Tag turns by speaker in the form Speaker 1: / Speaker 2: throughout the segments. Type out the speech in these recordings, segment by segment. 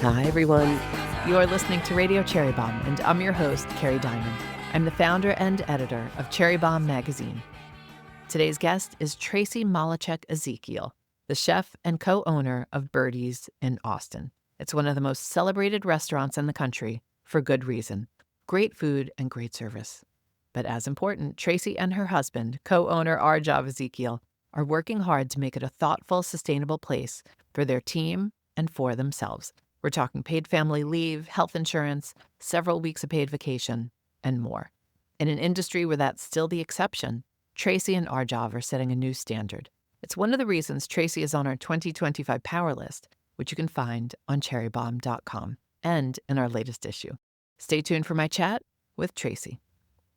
Speaker 1: Hi, everyone. You are listening to Radio Cherry Bombe, and I'm your host, Kerry Diamond. I'm the founder and editor of Cherry Bombe magazine. Today's guest is Tracy Malechek-Ezekiel, the chef and co-owner of Birdies in Austin. It's one of the most celebrated restaurants in the country for good reason. Great food and great service. But as important, Tracy and her husband, co-owner Ezekiel, are working hard to make it a thoughtful, sustainable place for their team and for themselves. We're talking paid family leave, health insurance, several weeks of paid vacation, and more. In an industry where that's still the exception, Tracy and Arjav are setting a new standard. It's one of the reasons Tracy is on our 2025 Power List, which you can find on cherrybombe.com and in our latest issue. Stay tuned for my chat with Tracy.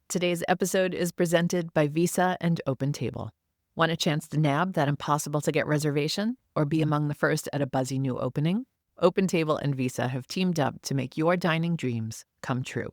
Speaker 1: Today's episode is presented by Visa and OpenTable. Want a chance to nab that impossible-to-get reservation or be among the first at a buzzy new opening? OpenTable and Visa have teamed up to make your dining dreams come true.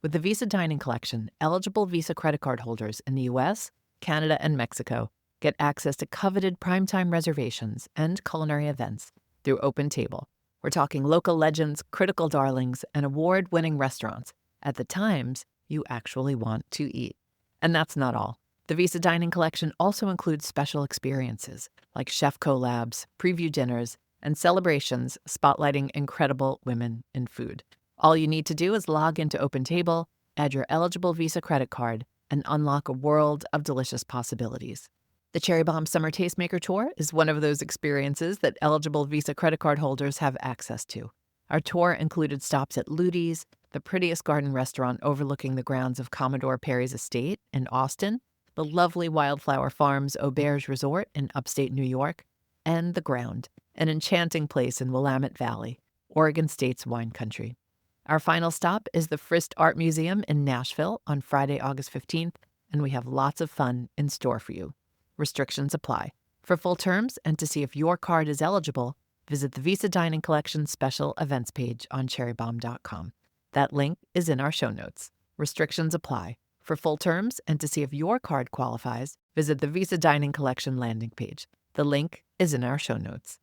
Speaker 1: With the Visa Dining Collection, eligible Visa credit card holders in the U.S., Canada, and Mexico get access to coveted primetime reservations and culinary events through OpenTable. We're talking local legends, critical darlings, and award-winning restaurants at the times you actually want to eat. And that's not all. The Visa Dining Collection also includes special experiences like chef collabs, preview dinners, and celebrations spotlighting incredible women in food. All you need to do is log into OpenTable, add your eligible Visa credit card, and unlock a world of delicious possibilities. The Cherry Bombe Summer Tastemaker Tour is one of those experiences that eligible Visa credit card holders have access to. Our tour included stops at Ludi's, the prettiest garden restaurant overlooking the grounds of Commodore Perry's estate in Austin, the lovely Wildflower Farms Auberge Resort in upstate New York, and The Ground, an enchanting place in Willamette Valley, Oregon State's wine country. Our final stop is the Frist Art Museum in Nashville on Friday, August 15th, and we have lots of fun in store for you. Restrictions apply. For full terms and to see if your card is eligible, visit the Visa Dining Collection special events page on cherrybombe.com. That link is in our show notes. Restrictions apply. For full terms and to see if your card qualifies, visit the Visa Dining Collection landing page. The link is in our show notes.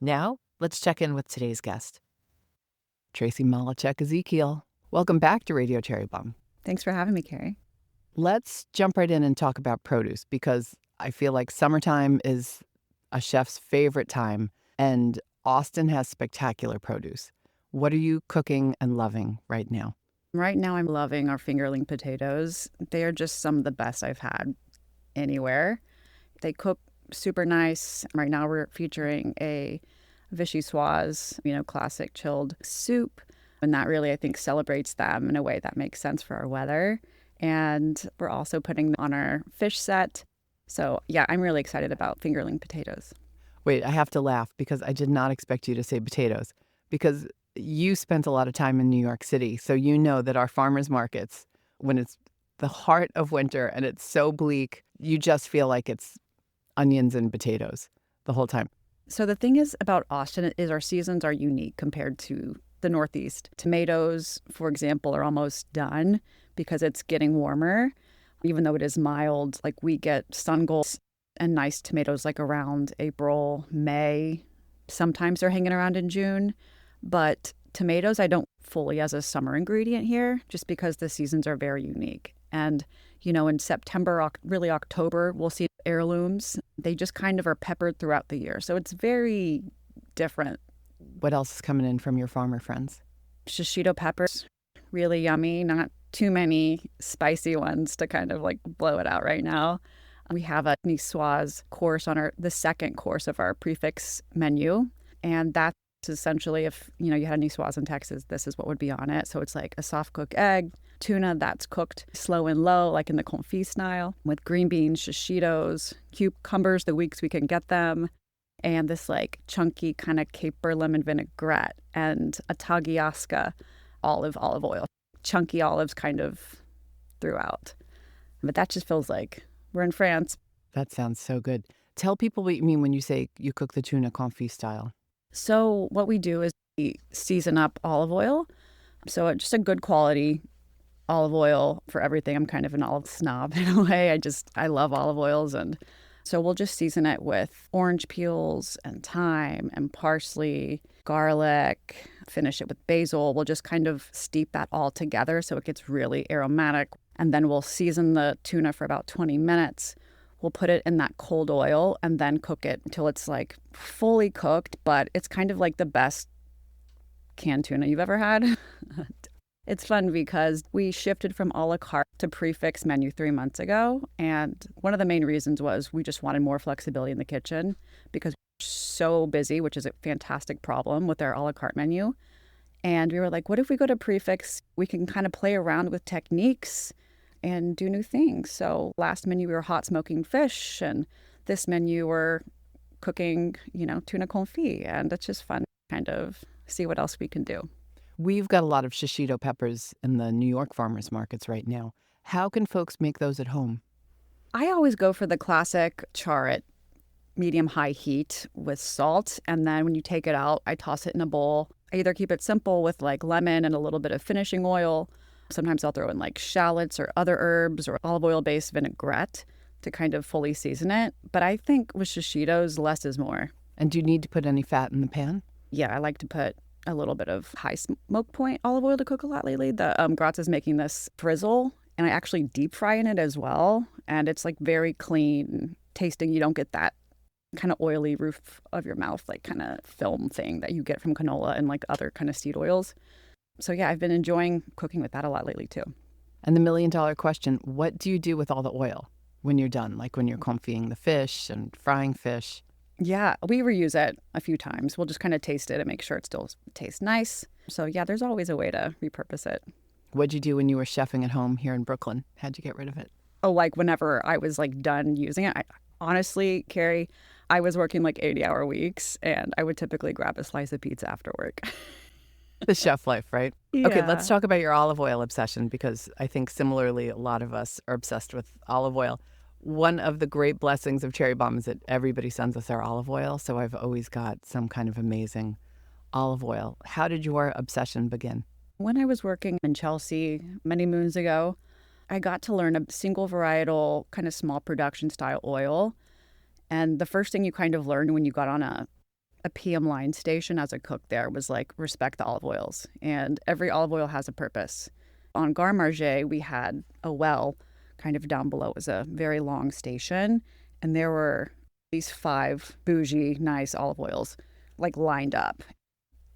Speaker 1: Now, let's check in with today's guest. Tracy Malechek-Ezekiel, welcome back to Radio Cherry Bombe.
Speaker 2: Thanks for having me, Kerry.
Speaker 1: Let's jump right in and talk about produce because I feel like summertime is a chef's favorite time, and Austin has spectacular produce. What are you cooking and loving right now?
Speaker 2: Right now, I'm loving our fingerling potatoes. They are just some of the best I've had anywhere. They cook super nice. Right now, we're featuring a vichyssoise, classic chilled soup. And that really, I think, celebrates them in a way that makes sense for our weather. And we're also putting them on our fish set. So, yeah, I'm really excited about fingerling potatoes.
Speaker 1: Wait, I have to laugh because I did not expect you to say potatoes because you spent a lot of time in New York City. So you know that our farmers markets, when it's the heart of winter and it's so bleak, you just feel like it's onions and potatoes the whole time.
Speaker 2: So the thing is about Austin is our seasons are unique compared to the Northeast. Tomatoes, for example, are almost done because it's getting warmer. Even though it is mild, like we get sun goals and nice tomatoes like around April, May. Sometimes they're hanging around in June. But tomatoes, I don't fully as a summer ingredient here just because the seasons are very unique. And, in September, really October, we'll see heirlooms. They just kind of are peppered throughout the year. So it's very different.
Speaker 1: What else is coming in from your farmer friends?
Speaker 2: Shishito peppers, really yummy. Not too many spicy ones to kind of like blow it out right now. We have a niçoise course on the second course of our prefix menu. And that's essentially if, you had a niçoise in Texas, this is what would be on it. So it's like a soft cooked egg, tuna that's cooked slow and low, like in the confit style, with green beans, shishitos, cucumbers the weeks we can get them, and this like chunky kind of caper lemon vinaigrette and a tagliasca olive oil. Chunky olives kind of throughout. But that just feels like we're in France.
Speaker 1: That sounds so good. Tell people what you mean when you say you cook the tuna confit style.
Speaker 2: So what we do is we season up olive oil. So just a good quality olive oil for everything. I'm kind of an olive snob in a way. I love olive oils and So we'll just season it with orange peels and thyme and parsley, garlic, finish it with basil. We'll just kind of steep that all together so it gets really aromatic. And then we'll season the tuna for about 20 minutes. We'll put it in that cold oil and then cook it until it's like fully cooked, but it's kind of like the best canned tuna you've ever had. It's fun because we shifted from a la carte to prefix menu 3 months ago. And one of the main reasons was we just wanted more flexibility in the kitchen because we're so busy, which is a fantastic problem with our a la carte menu. And we were like, what if we go to prefix? We can kind of play around with techniques and do new things. So last menu, we were hot smoking fish. And this menu, we're cooking, tuna confit. And it's just fun to kind of see what else we can do.
Speaker 1: We've got a lot of shishito peppers in the New York farmers markets right now. How can folks make those at home?
Speaker 2: I always go for the classic char it medium-high heat with salt. And then when you take it out, I toss it in a bowl. I either keep it simple with like lemon and a little bit of finishing oil. Sometimes I'll throw in like shallots or other herbs or olive oil-based vinaigrette to kind of fully season it. But I think with shishitos, less is more.
Speaker 1: And do you need to put any fat in the pan?
Speaker 2: Yeah, I like to put a little bit of high smoke point olive oil to cook a lot lately. The Graz is making this frizzle, and I actually deep fry in it as well. And it's like very clean tasting. You don't get that kind of oily roof of your mouth, like kind of film thing that you get from canola and like other kind of seed oils. So yeah, I've been enjoying cooking with that a lot lately too.
Speaker 1: And the $1 million question, what do you do with all the oil when you're done? Like when you're confying the fish and frying fish?
Speaker 2: Yeah, we reuse it a few times. We'll just kind of taste it and make sure it still tastes nice. So yeah, there's always a way to repurpose it.
Speaker 1: What'd you do when you were chefing at home here in Brooklyn? How'd you get rid of it?
Speaker 2: Oh, like whenever I was like done using it. Honestly, Kerry, I was working like 80-hour weeks and I would typically grab a slice of pizza after work.
Speaker 1: The chef life, right?
Speaker 2: Yeah.
Speaker 1: Okay, let's talk about your olive oil obsession because I think similarly a lot of us are obsessed with olive oil. One of the great blessings of Cherry Bombe is that everybody sends us our olive oil, so I've always got some kind of amazing olive oil. How did your obsession begin?
Speaker 2: When I was working in Chelsea many moons ago, I got to learn a single varietal kind of small production style oil. And the first thing you kind of learned when you got on a PM line station as a cook there was like respect the olive oils. And every olive oil has a purpose. On Gare Marger, we had a well kind of down below. It was a very long station. And there were these 5 bougie, nice olive oils like lined up.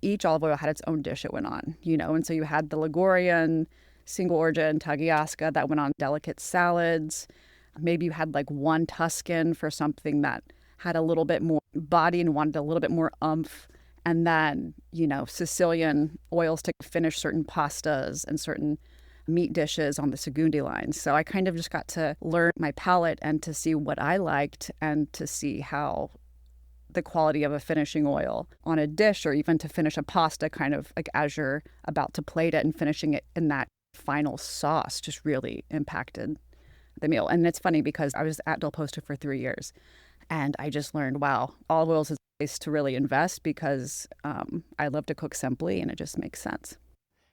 Speaker 2: Each olive oil had its own dish it went on, and so you had the Ligurian, single origin, Tagliasca that went on delicate salads. Maybe you had like one Tuscan for something that had a little bit more body and wanted a little bit more oomph. And then, Sicilian oils to finish certain pastas and certain meat dishes on the Segundi line. So I kind of just got to learn my palate and to see what I liked and to see how the quality of a finishing oil on a dish or even to finish a pasta kind of like as you're about to plate it and finishing it in that final sauce just really impacted the meal. And it's funny because I was at Del Posto for 3 years and I just learned, wow, olive oils is a place to really invest because I love to cook simply and it just makes sense.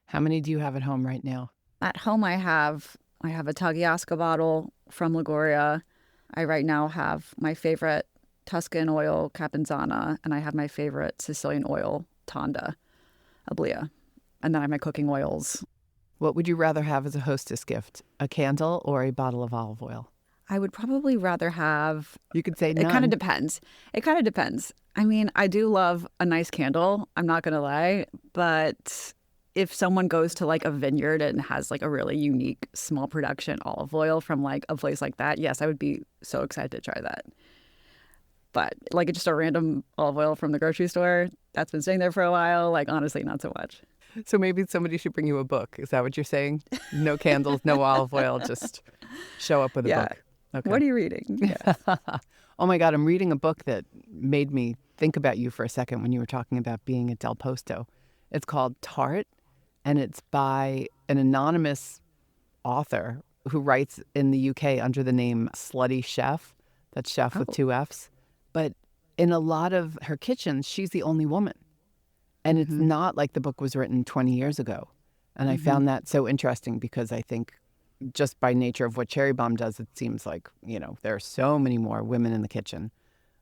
Speaker 1: How many do you have at home right now?
Speaker 2: At home, I have a Tagliasca bottle from Liguria. I right now have my favorite Tuscan oil, Capanzana, and I have my favorite Sicilian oil, Tonda, Ablia. And then I have my cooking oils.
Speaker 1: What would you rather have as a hostess gift, a candle or a bottle of olive oil?
Speaker 2: I would probably rather have...
Speaker 1: You could say none.
Speaker 2: It kind of depends. I mean, I do love a nice candle, I'm not going to lie, but if someone goes to like a vineyard and has like a really unique small production olive oil from like a place like that, yes, I would be so excited to try that. But like just a random olive oil from the grocery store that's been sitting there for a while, like honestly, not so much.
Speaker 1: So maybe somebody should bring you a book. Is that what you're saying? No candles, no olive oil, just show up with a book. Okay.
Speaker 2: What are you reading? Yeah.
Speaker 1: Oh my God, I'm reading a book that made me think about you for a second when you were talking about being at Del Posto. It's called Tart, and it's by an anonymous author who writes in the UK under the name Slutty Chef. That's chef with 2 Fs. But in a lot of her kitchens, she's the only woman. And it's not like the book was written 20 years ago. And I found that so interesting because I think just by nature of what Cherry Bombe does, it seems like, there are so many more women in the kitchen,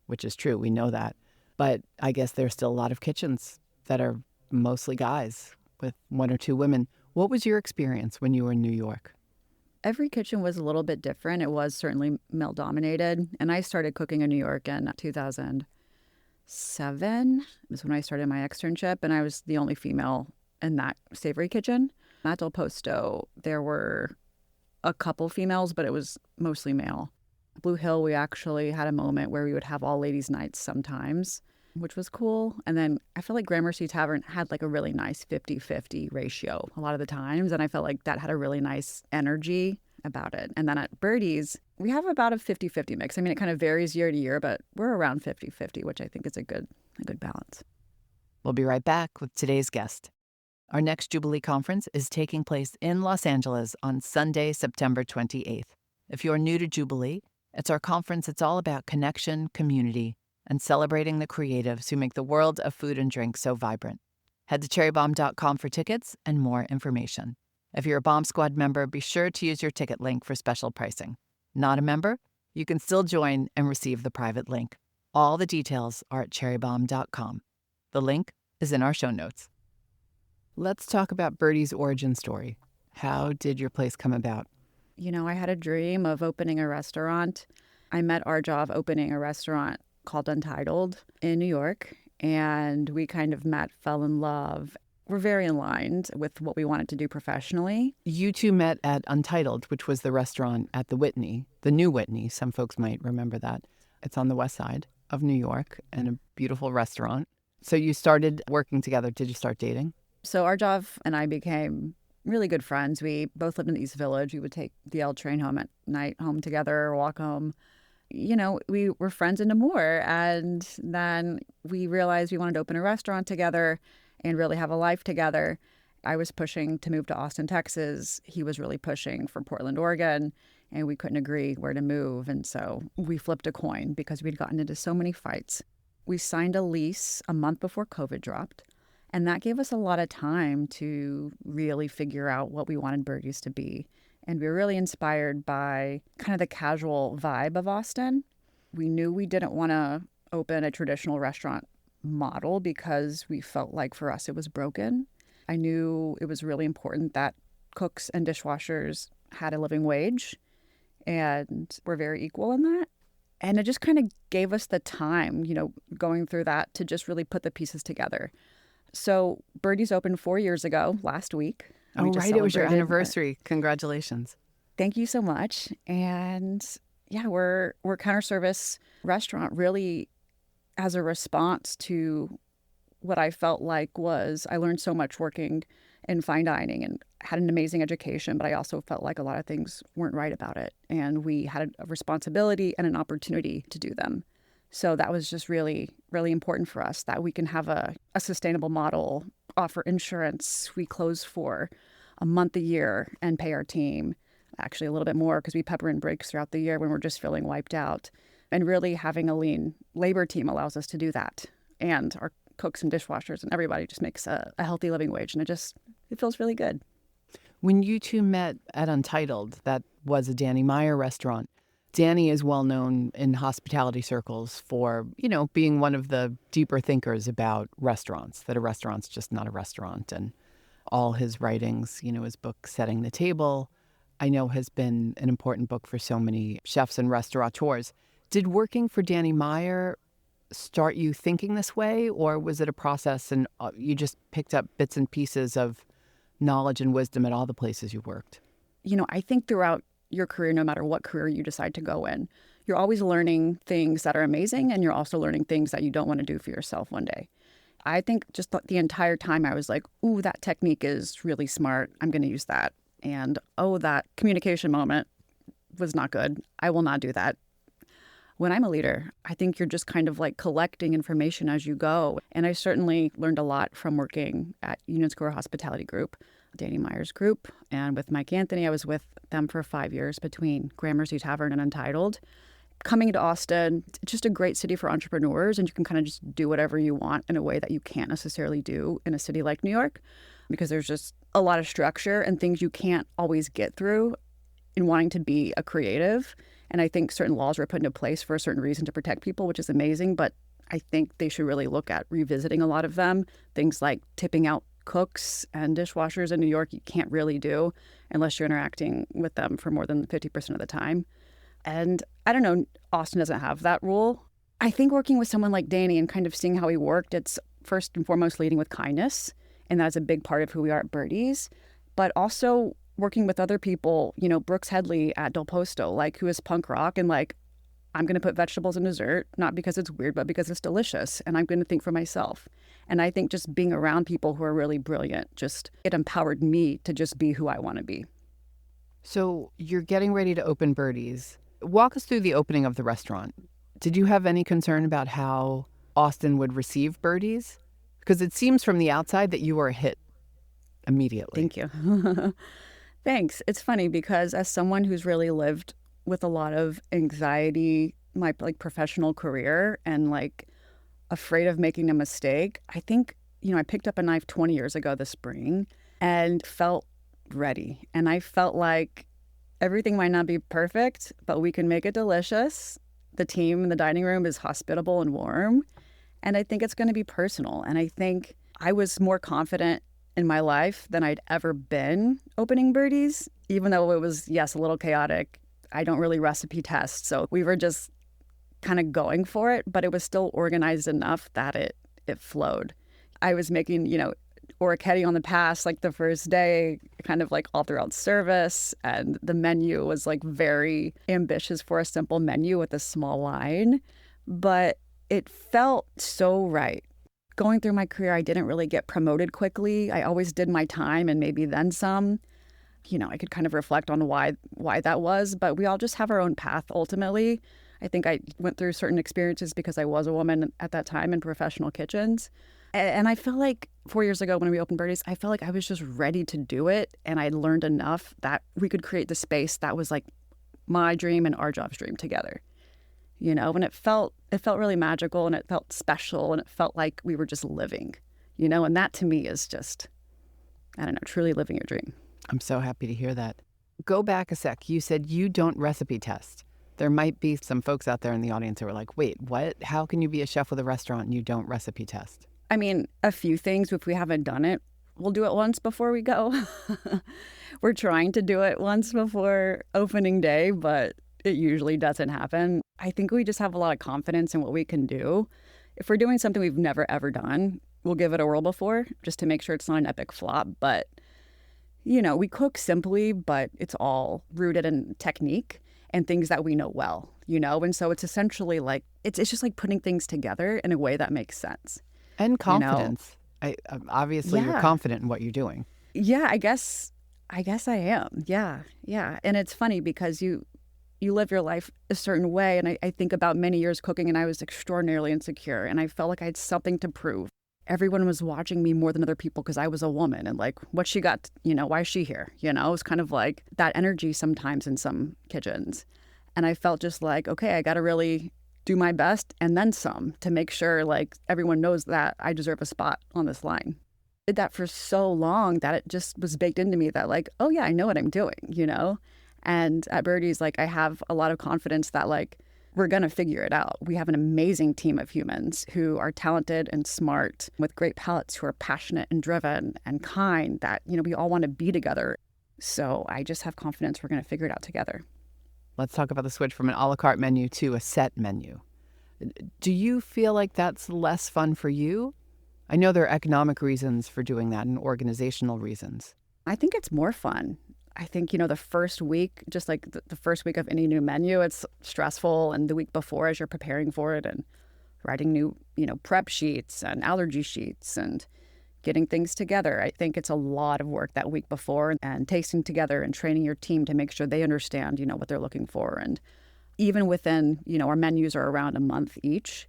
Speaker 1: which is true. We know that. But I guess there's still a lot of kitchens that are mostly guys with one or two women. What was your experience when you were in New York?
Speaker 2: Every kitchen was a little bit different. It was certainly male dominated. And I started cooking in New York in 2007 was when I started my externship, and I was the only female in that savory kitchen. At Del Posto, there were a couple females, but it was mostly male. Blue Hill, we actually had a moment where we would have all ladies nights sometimes, which was cool. And then I feel like Gramercy Tavern had like a really nice 50-50 ratio a lot of the times. And I felt like that had a really nice energy about it. And then at Birdies, we have about a 50-50 mix. I mean, it kind of varies year to year, but we're around 50-50, which I think is a good balance.
Speaker 1: We'll be right back with today's guest. Our next Jubilee Conference is taking place in Los Angeles on Sunday, September 28th. If you're new to Jubilee, it's our conference that's all about connection, community, and celebrating the creatives who make the world of food and drink so vibrant. Head to cherrybombe.com for tickets and more information. If you're a Bombe Squad member, be sure to use your ticket link for special pricing. Not a member? You can still join and receive the private link. All the details are at cherrybombe.com. The link is in our show notes. Let's talk about Birdie's origin story. How did your place come about?
Speaker 2: I had a dream of opening a restaurant. I met Arjav opening a restaurant called Untitled in New York, and we kind of met, fell in love. We're very aligned with what we wanted to do professionally.
Speaker 1: You two met at Untitled, which was the restaurant at the Whitney, the new Whitney. Some folks might remember that. It's on the west side of New York and a beautiful restaurant. So you started working together. Did you start dating?
Speaker 2: So Arjav and I became really good friends. We both lived in the East Village. We would take the L train home at night, home together, walk home. We were friends into more. And then we realized we wanted to open a restaurant together and really have a life together. I was pushing to move to Austin, Texas. He was really pushing for Portland, Oregon, and we couldn't agree where to move. And so we flipped a coin because we'd gotten into so many fights. We signed a lease a month before COVID dropped. And that gave us a lot of time to really figure out what we wanted Birdies to be. And we were really inspired by kind of the casual vibe of Austin. We knew we didn't want to open a traditional restaurant model because we felt like for us it was broken. I knew it was really important that cooks and dishwashers had a living wage and were very equal in that. And it just kind of gave us the time, going through that to just really put the pieces together. So Birdies opened 4 years ago, last week.
Speaker 1: Oh, right. It was your anniversary. Congratulations.
Speaker 2: Thank you so much. And yeah, we're a counter service restaurant really as a response to what I felt like was I learned so much working in fine dining and had an amazing education, but I also felt like a lot of things weren't right about it. And we had a responsibility and an opportunity to do them. So that was just really, really important for us that we can have a sustainable model, offer insurance. We close for a month a year and pay our team, actually a little bit more because we pepper in breaks throughout the year when we're just feeling wiped out. And really having a lean labor team allows us to do that. And our cooks and dishwashers and everybody just makes a healthy living wage. And it feels really good.
Speaker 1: When you two met at Untitled, that was a Danny Meyer restaurant. Danny is well known in hospitality circles for, being one of the deeper thinkers about restaurants, that a restaurant's just not a restaurant. And all his writings, his book, Setting the Table, I know has been an important book for so many chefs and restaurateurs. Did working for Danny Meyer start you thinking this way, or was it a process and you just picked up bits and pieces of knowledge and wisdom at all the places you worked?
Speaker 2: I think throughout your career, no matter what career you decide to go in, you're always learning things that are amazing, and you're also learning things that you don't want to do for yourself one day. I think just the entire time I was like, ooh, that technique is really smart. I'm going to use that. And, oh, that communication moment was not good. I will not do that. When I'm a leader, I think you're just kind of like collecting information as you go. And I certainly learned a lot from working at Union Square Hospitality Group, Danny Meyer's group. And with Mike Anthony, I was with them for 5 years between Gramercy Tavern and Untitled. Coming to Austin, it's just a great city for entrepreneurs, and you can kind of just do whatever you want in a way that you can't necessarily do in a city like New York, because there's just a lot of structure and things you can't always get through in wanting to be a creative. And I think certain laws were put into place for a certain reason to protect people, which is amazing. But I think they should really look at revisiting a lot of them. Things like tipping out cooks and dishwashers in New York, you can't really do unless you're interacting with them for more than 50% of the time. And I don't know, Austin doesn't have that rule. I think working with someone like Danny and kind of seeing how he worked, it's first and foremost leading with kindness. And that's a big part of who we are at Birdies. But also working with other people, you know, Brooks Headley at Del Posto, like, who is punk rock and like, I'm going to put vegetables in dessert, not because it's weird, but because it's delicious. And I'm going to think for myself. And I think just being around people who are really brilliant, it empowered me to just be who I want to be.
Speaker 1: So you're getting ready to open Birdies. Walk us through the opening of the restaurant. Did you have any concern about how Austin would receive Birdies? Because it seems from the outside that you were a hit immediately.
Speaker 2: Thank you. Thanks. It's funny because as someone who's really lived with a lot of anxiety, my like professional career, and like afraid of making a mistake, I think, you know, I picked up a knife 20 years ago this spring and felt ready. And I felt like everything might not be perfect, but we can make it delicious. The team in the dining room is hospitable and warm. And I think it's going to be personal. And I think I was more confident in my life than I'd ever been opening Birdies, even though it was, yes, a little chaotic. I don't really recipe test. So we were just kind of going for it, but it was still organized enough that it flowed. I was making, you know, orecchiette on the pass like the first day, kind of like all throughout service. And the menu was like very ambitious for a simple menu with a small line. But it felt so right. Going through my career, I didn't really get promoted quickly. I always did my time and maybe then some. You know, I could kind of reflect on why that was, but we all just have our own path ultimately. I think I went through certain experiences because I was a woman at that time in professional kitchens. And I felt like 4 years ago when we opened Birdies, I felt like I was just ready to do it. And I learned enough that we could create the space that was like my dream and our job's dream together. You know, and it felt really magical and it felt special and it felt like we were just living, you know, and that to me is just, I don't know, truly living your dream.
Speaker 1: I'm so happy to hear that. Go back a sec. You said you don't recipe test. There might be some folks out there in the audience who are like, wait, what? How can you be a chef with a restaurant and you don't recipe test?
Speaker 2: I mean, a few things. If we haven't done it, we'll do it once before we go. We're trying to do it once before opening day, but it usually doesn't happen. I think we just have a lot of confidence in what we can do. If we're doing something we've never, ever done, we'll give it a whirl before just to make sure it's not an epic flop. But, you know, we cook simply, but it's all rooted in technique and things that we know well, you know? And so it's essentially like, it's just like putting things together in a way that makes sense.
Speaker 1: And confidence. You know? Obviously, You're confident in what you're doing.
Speaker 2: Yeah, I guess I am. Yeah. And it's funny because you live your life a certain way. And I think about many years cooking and I was extraordinarily insecure and I felt like I had something to prove. Everyone was watching me more than other people because I was a woman and like, what she got, you know, why is she here? You know, it was kind of like that energy sometimes in some kitchens. And I felt just like, okay, I got to really do my best and then some to make sure like everyone knows that I deserve a spot on this line. Did that for so long that it just was baked into me that like, oh yeah, I know what I'm doing, you know? And at Birdies, like I have a lot of confidence that like we're going to figure it out. We have an amazing team of humans who are talented and smart with great palates, who are passionate and driven and kind that, you know, we all want to be together. So I just have confidence we're going to figure it out together.
Speaker 1: Let's talk about the switch from an a la carte menu to a set menu. Do you feel like that's less fun for you? I know there are economic reasons for doing that and organizational reasons.
Speaker 2: I think it's more fun. I think, you know, the first week, just like the first week of any new menu, it's stressful. And the week before, as you're preparing for it and writing new, you know, prep sheets and allergy sheets and getting things together, I think it's a lot of work that week before and tasting together and training your team to make sure they understand, you know, what they're looking for. And even within, you know, our menus are around a month each.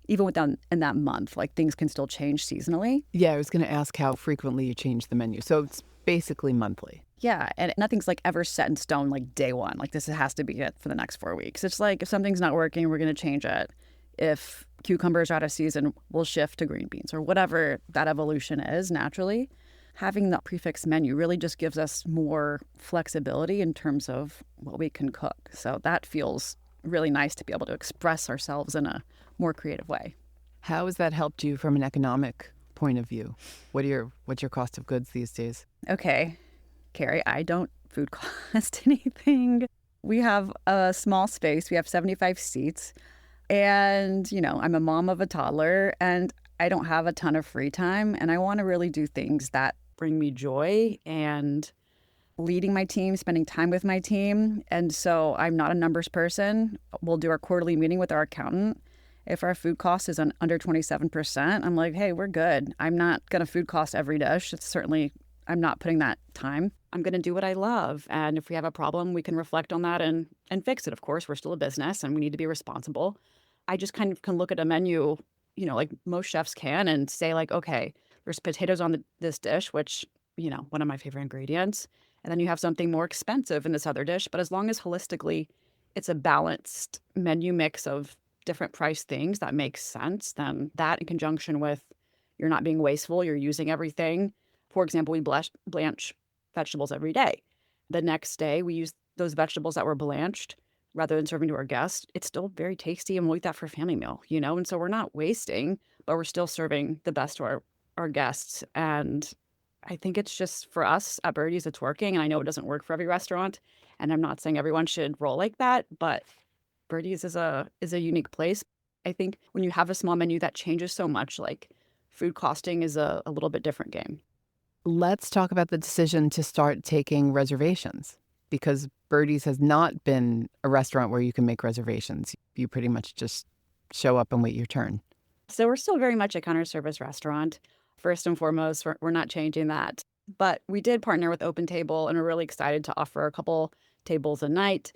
Speaker 2: Even within in that month, like things can still change seasonally.
Speaker 1: Yeah, I was going to ask how frequently you change the menu. So it's basically monthly.
Speaker 2: Yeah, and nothing's like ever set in stone like day one. Like this has to be it for the next 4 weeks. It's like if something's not working, we're going to change it. If cucumbers are out of season, we'll shift to green beans or whatever that evolution is naturally. having the prefix menu really just gives us more flexibility in terms of what we can cook. So that feels really nice to be able to express ourselves in a more creative way.
Speaker 1: How has that helped you from an economic point of view? What's your cost of goods these days?
Speaker 2: Okay, Kerry, I don't food cost anything. We have a small space. We have 75 seats. And, I'm a mom of a toddler and I don't have a ton of free time. And I want to really do things that bring me joy and leading my team, spending time with my team. And so I'm not a numbers person. We'll do our quarterly meeting with our accountant. If our food cost is under 27%, I'm like, hey, we're good. I'm not going to food cost every dish. I'm not putting that time. I'm going to do what I love. And if we have a problem, we can reflect on that and fix it. Of course, we're still a business and we need to be responsible. I just kind of can look at a menu, like most chefs can and say like, okay, there's potatoes on this dish, which, one of my favorite ingredients. And then you have something more expensive in this other dish. But as long as holistically it's a balanced menu mix of different price things that makes sense, then that in conjunction with you're not being wasteful, you're using everything. For example, we blanch vegetables every day. The next day, we use those vegetables that were blanched rather than serving to our guests. It's still very tasty and we'll eat that for a family meal, And so we're not wasting, but we're still serving the best to our guests. And I think it's just for us at Birdies, it's working. And I know it doesn't work for every restaurant. And I'm not saying everyone should roll like that, but Birdies is a unique place. I think when you have a small menu that changes so much, like food costing is a little bit different game.
Speaker 1: Let's talk about the decision to start taking reservations, because Birdies has not been a restaurant where you can make reservations. You pretty much just show up and wait your turn.
Speaker 2: So we're still very much a counter service restaurant. First and foremost, we're not changing that. But we did partner with Open Table and are really excited to offer a couple tables a night,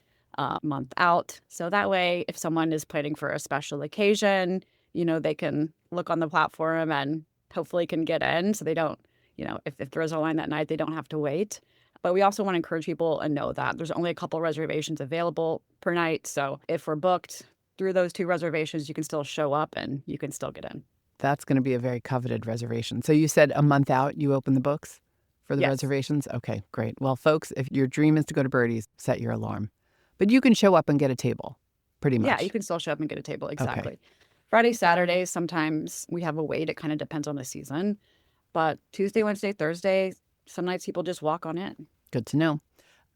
Speaker 2: month out. So that way, if someone is planning for a special occasion, they can look on the platform and hopefully can get in so they don't, if there's a line that night, they don't have to wait. But we also want to encourage people and know that there's only a couple reservations available per night. So if we're booked through those 2 reservations, you can still show up and you can still get in.
Speaker 1: That's going to be a very coveted reservation. So you said a month out, you open the books for the
Speaker 2: Yes.
Speaker 1: reservations? Okay, great. Well, folks, if your dream is to go to Birdies, set your alarm. But you can show up and get a table, pretty much.
Speaker 2: Yeah, you can still show up and get a table. Exactly.
Speaker 1: Okay.
Speaker 2: Friday, Saturdays, sometimes we have a wait. It kind of depends on the season. But Tuesday, Wednesday, Thursday, some nights people just walk on in.
Speaker 1: Good to know.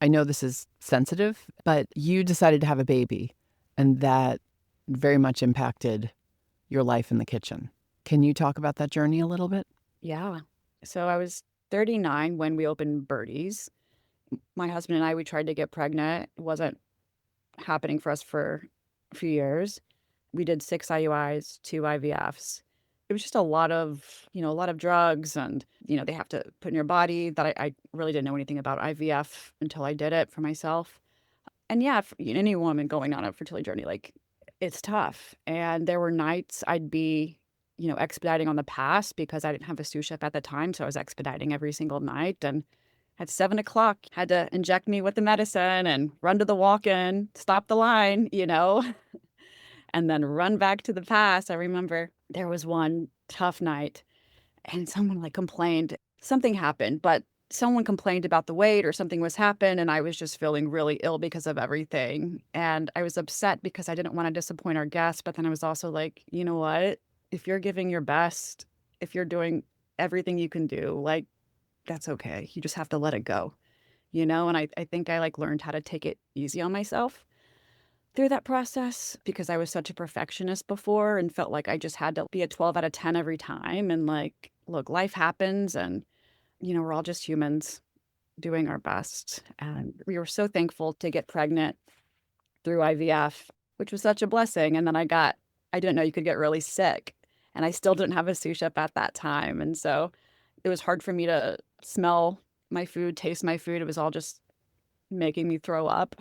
Speaker 1: I know this is sensitive, but you decided to have a baby, and that very much impacted your life in the kitchen. Can you talk about that journey a little bit?
Speaker 2: Yeah. So I was 39 when we opened Birdies. My husband and I, we tried to get pregnant. It wasn't happening for us for a few years. We did 6 IUIs, 2 IVFs. It was just a lot of drugs and, they have to put in your body that I really didn't know anything about IVF until I did it for myself. And yeah, for any woman going on a fertility journey, like it's tough. And there were nights I'd be, expediting on the pass because I didn't have a sous chef at the time. So I was expediting every single night. And at 7 o'clock, had to inject me with the medicine and run to the walk-in, stop the line, and then run back to the pass. I remember there was one tough night and someone complained. Something happened, but someone complained about the wait or something was happened. And I was just feeling really ill because of everything. And I was upset because I didn't want to disappoint our guests. But then I was also like, you know what? If you're giving your best, if you're doing everything you can do, that's okay. You just have to let it go, And I think I learned how to take it easy on myself through that process because I was such a perfectionist before and felt like I just had to be a 12 out of 10 every time. And look, life happens and, we're all just humans doing our best. And we were so thankful to get pregnant through IVF, which was such a blessing. And then I didn't know you could get really sick and I still didn't have a sous chef at that time. And so it was hard for me to smell my food, taste my food. It was all just making me throw up.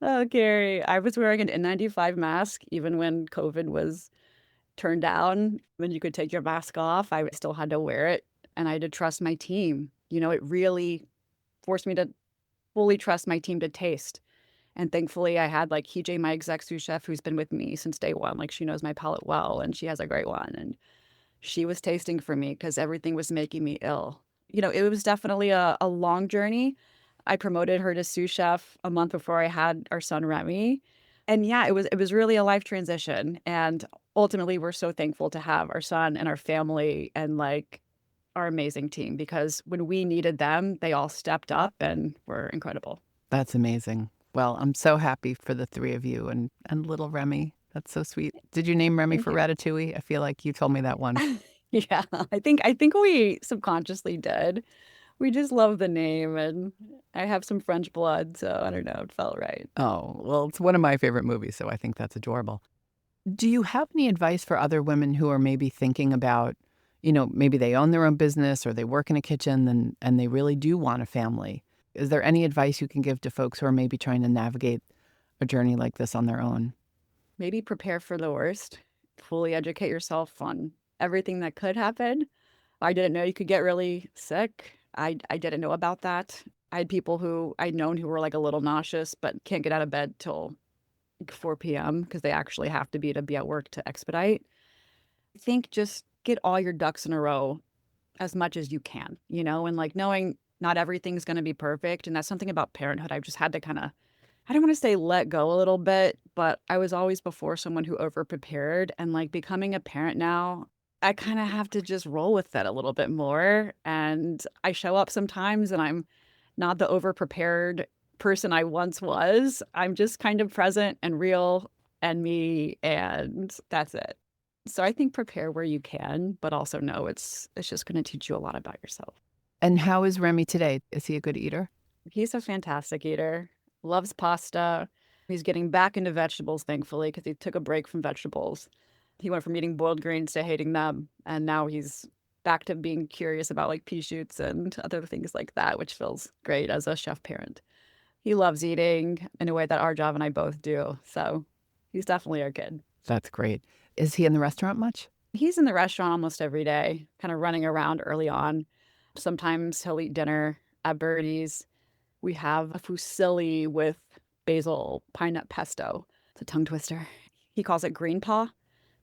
Speaker 2: Oh, Kerry, I was wearing an N95 mask even when COVID was turned down. When you could take your mask off, I still had to wear it. And I had to trust my team. It really forced me to fully trust my team to taste. And thankfully, I had my exec sous chef who's been with me since day one. She knows my palate well, and she has a great one. And she was tasting for me because everything was making me ill. It was definitely a long journey. I promoted her to sous chef a month before I had our son Remy. And yeah, it was really a life transition. And ultimately we're so thankful to have our son and our family and like our amazing team because when we needed them, they all stepped up and were incredible.
Speaker 1: That's amazing. Well, I'm so happy for the three of you and little Remy. That's so sweet. Did you name Remy
Speaker 2: Thank
Speaker 1: for
Speaker 2: you.
Speaker 1: Ratatouille? I feel like you told me that once.
Speaker 2: Yeah, I think we subconsciously did. We just love the name and I have some French blood, so I don't know, it felt right.
Speaker 1: Oh, well, it's one of my favorite movies, so I think that's adorable. Do you have any advice for other women who are maybe thinking about, maybe they own their own business or they work in a kitchen and they really do want a family? Is there any advice you can give to folks who are maybe trying to navigate a journey like this on their own?
Speaker 2: Maybe prepare for the worst. Fully educate yourself on everything that could happen. I didn't know you could get really sick. I didn't know about that. I had people who I'd known who were like a little nauseous but can't get out of bed till like 4 p.m. because they actually have to be at work to expedite. I think just get all your ducks in a row as much as you can, and like knowing not everything's going to be perfect. And that's something about parenthood. I've just had to kind of, I don't want to say let go a little bit, but I was always before someone who over prepared and like becoming a parent now. I kind of have to just roll with that a little bit more. And I show up sometimes and I'm not the over prepared person I once was. I'm just kind of present and real and me, and that's it. So I think prepare where you can, but also know it's just going to teach you a lot about yourself.
Speaker 1: And how is Remy today? Is he a good eater?
Speaker 2: He's a fantastic eater, loves pasta. He's getting back into vegetables, thankfully, because he took a break from vegetables. He went from eating boiled greens to hating them, and now he's back to being curious about like pea shoots and other things like that, which feels great as a chef parent. He loves eating in a way that Arjav and I both do, so he's definitely our kid.
Speaker 1: That's great. Is he in the restaurant much?
Speaker 2: He's in the restaurant almost every day, kind of running around early on. Sometimes he'll eat dinner at Birdies. We have a fusilli with basil pine nut pesto. It's a tongue twister. He calls it green paw.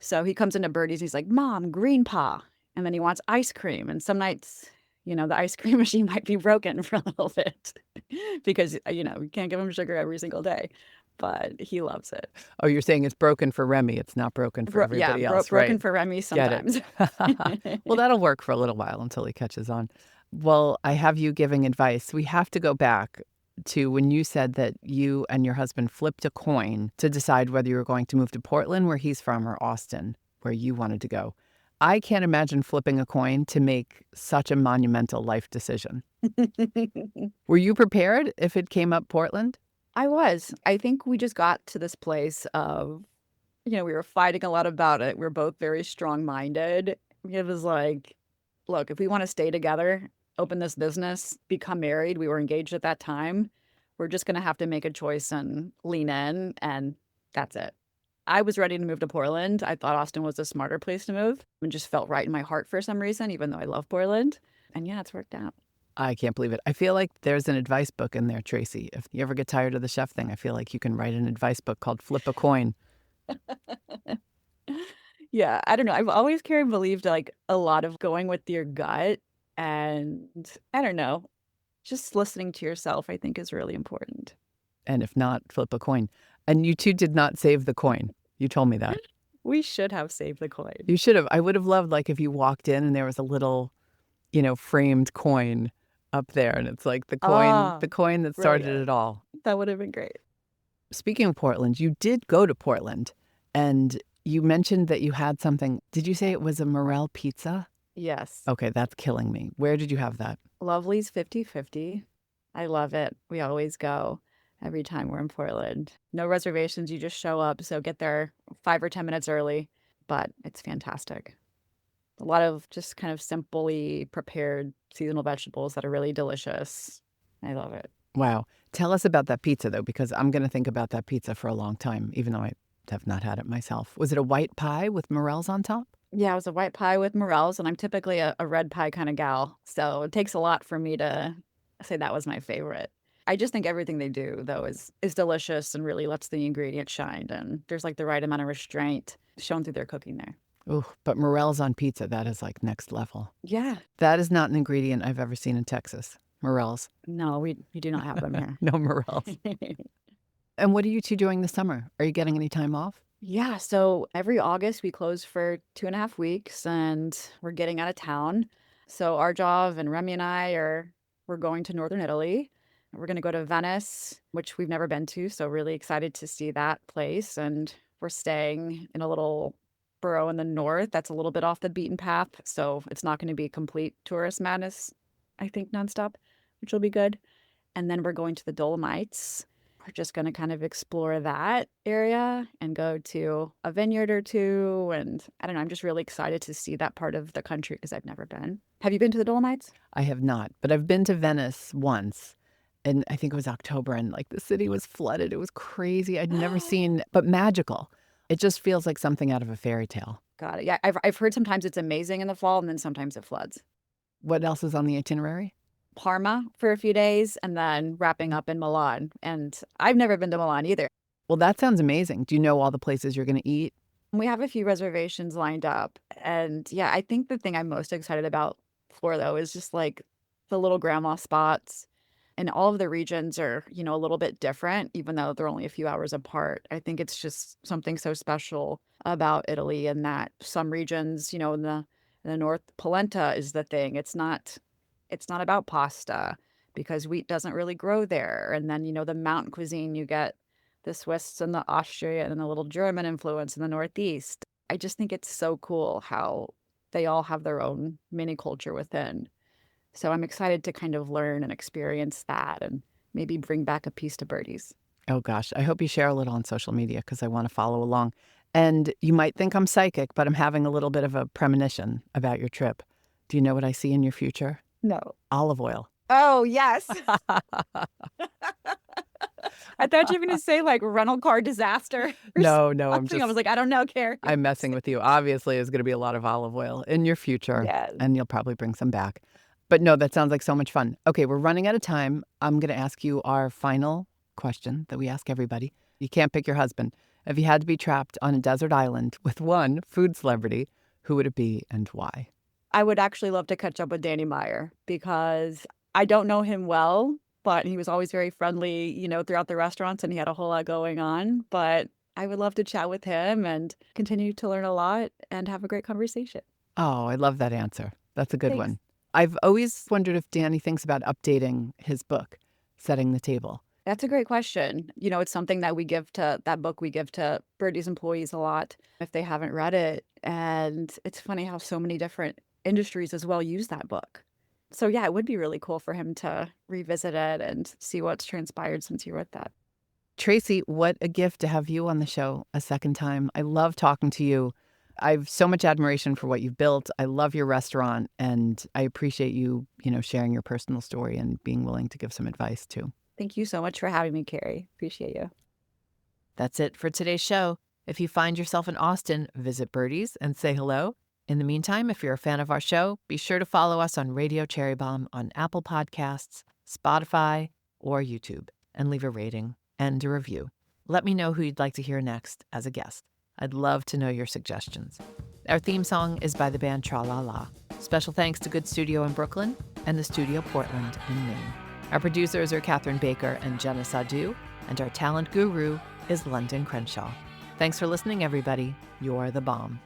Speaker 2: So he comes into Birdies, he's like, Mom, green paw. And then he wants ice cream. And some nights, the ice cream machine might be broken for a little bit because, we can't give him sugar every single day. But he loves it.
Speaker 1: Oh, you're saying it's broken for Remy. It's not broken for everybody else,
Speaker 2: broken
Speaker 1: right?
Speaker 2: for Remy
Speaker 1: Get it.
Speaker 2: sometimes.
Speaker 1: Well, that'll work for a little while until he catches on. Well, I have you giving advice. We have to go back to when you said that you and your husband flipped a coin to decide whether you were going to move to Portland, where he's from, or Austin, where you wanted to go. I can't imagine flipping a coin to make such a monumental life decision. Were you prepared if it came up Portland?
Speaker 2: I was. I think we just got to this place of, we were fighting a lot about it. We were both very strong-minded. It was like, look, if we want to stay together, open this business, become married, we were engaged at that time, we're just going to have to make a choice and lean in, and that's it. I was ready to move to Portland. I thought Austin was a smarter place to move and just felt right in my heart for some reason, even though I love Portland. And yeah, it's worked out.
Speaker 1: I can't believe it. I feel like there's an advice book in there, Tracy. If you ever get tired of the chef thing, I feel like you can write an advice book called Flip a Coin.
Speaker 2: Yeah, I don't know. I've always kind of believed like a lot of going with your gut, and I don't know, just listening to yourself, I think is really important.
Speaker 1: And if not, flip a coin. And you two did not save the coin. You told me that.
Speaker 2: We should have saved the coin.
Speaker 1: You should have. I would have loved like if you walked in and there was a little, framed coin up there, and it's like the coin that started
Speaker 2: Brilliant.
Speaker 1: it all.
Speaker 2: That would have been great.
Speaker 1: Speaking of Portland, you did go to Portland, and you mentioned that you had something. Did you say it was a morel pizza?
Speaker 2: Yes.
Speaker 1: Okay, that's killing me. Where did you have that?
Speaker 2: Lovely's 50/50. I love it. We always go every time we're in Portland. No reservations. You just show up. So get there 5 or 10 minutes early, but it's fantastic. A lot of just kind of simply prepared seasonal vegetables that are really delicious. I love it.
Speaker 1: Wow. Tell us about that pizza, though, because I'm going to think about that pizza for a long time, even though I have not had it myself. Was it a white pie with morels on top?
Speaker 2: Yeah, it was a white pie with morels, and I'm typically a red pie kind of gal. So it takes a lot for me to say that was my favorite. I just think everything they do, though, is delicious and really lets the ingredients shine. And there's like the right amount of restraint shown through their cooking there.
Speaker 1: Ooh, but morels on pizza, that is like next level.
Speaker 2: Yeah.
Speaker 1: That is not an ingredient I've ever seen in Texas. Morels.
Speaker 2: No, we do not have them here.
Speaker 1: No morels. And what are you two doing this summer? Are you getting any time off?
Speaker 2: Yeah, so every August we close for 2.5 weeks and we're getting out of town. So Arjav and Remy and we're going to northern Italy. We're going to go to Venice, which we've never been to, so really excited to see that place. And we're staying in a little borough in the north that's a little bit off the beaten path, so it's not going to be complete tourist madness, I think, nonstop, which will be good. And then we're going to the Dolomites. We're just going to kind of explore that area and go to a vineyard or two. And I don't know, I'm just really excited to see that part of the country because I've never been. Have you been to the Dolomites?
Speaker 1: I have not, but I've been to Venice once. And I think it was October, and like the city was flooded. It was crazy. I'd never seen, but magical. It just feels like something out of a fairy tale.
Speaker 2: Got it. Yeah, I've heard sometimes it's amazing in the fall and then sometimes it floods.
Speaker 1: What else is on the itinerary?
Speaker 2: Parma for a few days and then wrapping up in Milan. And I've never been to Milan either.
Speaker 1: Well, that sounds amazing. Do you know all the places you're going to eat?
Speaker 2: We have a few reservations lined up. And yeah, I think the thing I'm most excited about Florida is just like the little grandma spots. And all of the regions are, a little bit different, even though they're only a few hours apart. I think it's just something so special about Italy and that some regions, in the north, polenta is the thing. It's not about pasta because wheat doesn't really grow there. And then, the mountain cuisine, you get the Swiss and the Austrian and a little German influence in the Northeast. I just think it's so cool how they all have their own mini culture within. So I'm excited to kind of learn and experience that and maybe bring back a piece to Birdies.
Speaker 1: Oh, gosh. I hope you share a little on social media because I want to follow along. And you might think I'm psychic, but I'm having a little bit of a premonition about your trip. Do you know what I see in your future?
Speaker 2: No.
Speaker 1: Olive oil.
Speaker 2: Oh, yes. I thought you were going to say like rental car disaster.
Speaker 1: No,
Speaker 2: I was like, I don't know, Kerry.
Speaker 1: I'm messing with you. Obviously, there's going to be a lot of olive oil in your future.
Speaker 2: Yes.
Speaker 1: And you'll probably bring some back. But no, that sounds like so much fun. Okay, we're running out of time. I'm going to ask you our final question that we ask everybody. You can't pick your husband. If you had to be trapped on a desert island with one food celebrity, who would it be and why?
Speaker 2: I would actually love to catch up with Danny Meyer because I don't know him well, but he was always very friendly, throughout the restaurants and he had a whole lot going on. But I would love to chat with him and continue to learn a lot and have a great conversation.
Speaker 1: Oh, I love that answer. That's a good
Speaker 2: Thanks.
Speaker 1: one. I've always wondered if Danny thinks about updating his book, Setting the Table.
Speaker 2: That's a great question. It's something that we give to Birdie's employees a lot if they haven't read it. And it's funny how so many different industries as well use that book. So yeah, it would be really cool for him to revisit it and see what's transpired since he wrote that.
Speaker 1: Tracy, what a gift to have you on the show a second time. I love talking to you. I have so much admiration for what you've built. I love your restaurant, and I appreciate you, sharing your personal story and being willing to give some advice too.
Speaker 2: Thank you so much for having me, Kerry. Appreciate you.
Speaker 1: That's it for today's show. If you find yourself in Austin, visit Birdies and say hello. In the meantime, if you're a fan of our show, be sure to follow us on Radio Cherry Bombe on Apple Podcasts, Spotify, or YouTube, and leave a rating and a review. Let me know who you'd like to hear next as a guest. I'd love to know your suggestions. Our theme song is by the band Tra La La. Special thanks to Good Studio in Brooklyn and the Studio Portland in Maine. Our producers are Catherine Baker and Jenna Sadu, and our talent guru is London Crenshaw. Thanks for listening, everybody. You're the bomb.